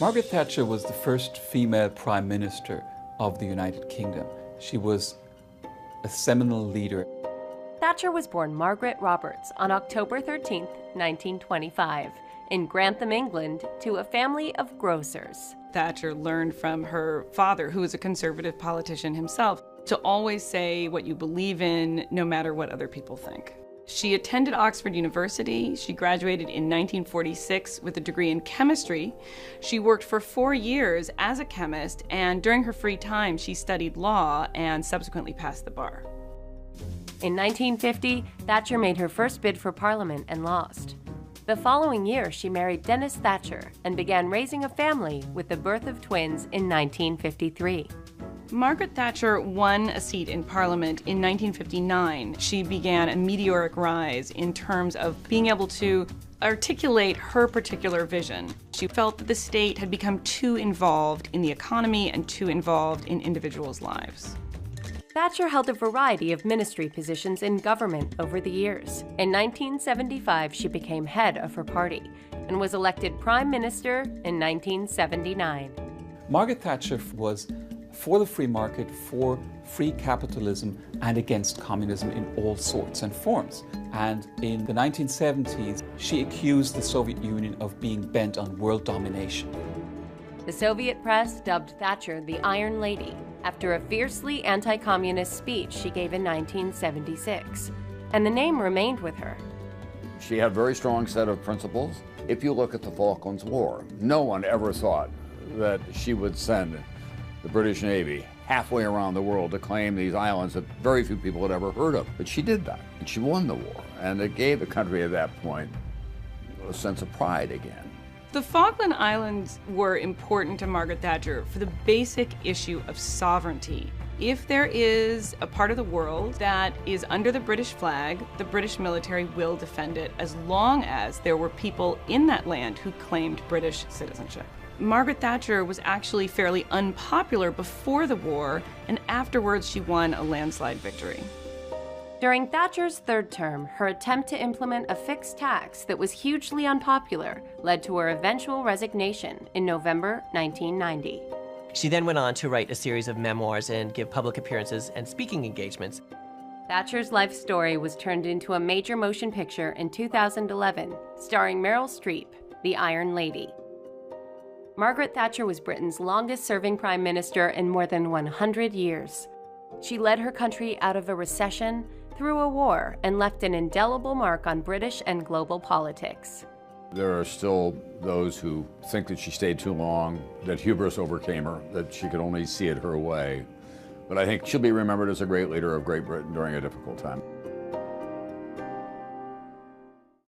Margaret Thatcher was the first female Prime Minister of the United Kingdom. She was a seminal leader. Thatcher was born Margaret Roberts on October 13, 1925, in Grantham, England, to a family of grocers. Thatcher learned from her father, who was a conservative politician himself, to always say what you believe in, no matter what other people think. She attended Oxford University. She graduated in 1946 with a degree in chemistry. She worked for 4 years as a chemist, and during her free time, she studied law and subsequently passed the bar. In 1950, Thatcher made her first bid for Parliament and lost. The following year, she married Dennis Thatcher and began raising a family with the birth of twins in 1953. Margaret Thatcher won a seat in Parliament in 1959. She began a meteoric rise in terms of being able to articulate her particular vision. She felt that the state had become too involved in the economy and too involved in individuals' lives. Thatcher held a variety of ministry positions in government over the years. In 1975, she became head of her party and was elected Prime Minister in 1979. Margaret Thatcher was for the free market, for free capitalism, and against communism in all sorts and forms. And in the 1970s, she accused the Soviet Union of being bent on world domination. The Soviet press dubbed Thatcher the Iron Lady after a fiercely anti-communist speech she gave in 1976, and the name remained with her. She had a very strong set of principles. If you look at the Falklands War, no one ever thought that she would send the British Navy halfway around the world to claim these islands that very few people had ever heard of. But she did that, and she won the war, and it gave the country at that point a sense of pride again. The Falkland Islands were important to Margaret Thatcher for the basic issue of sovereignty. If there is a part of the world that is under the British flag, the British military will defend it as long as there were people in that land who claimed British citizenship. Margaret Thatcher was actually fairly unpopular before the war, and afterwards she won a landslide victory. During Thatcher's third term, her attempt to implement a fixed tax that was hugely unpopular led to her eventual resignation in November 1990. She then went on to write a series of memoirs and give public appearances and speaking engagements. Thatcher's life story was turned into a major motion picture in 2011, starring Meryl Streep, The Iron Lady. Margaret Thatcher was Britain's longest-serving prime minister in more than 100 years. She led her country out of a recession, through a war, and left an indelible mark on British and global politics. There are still those who think that she stayed too long, that hubris overcame her, that she could only see it her way. But I think she'll be remembered as a great leader of Great Britain during a difficult time.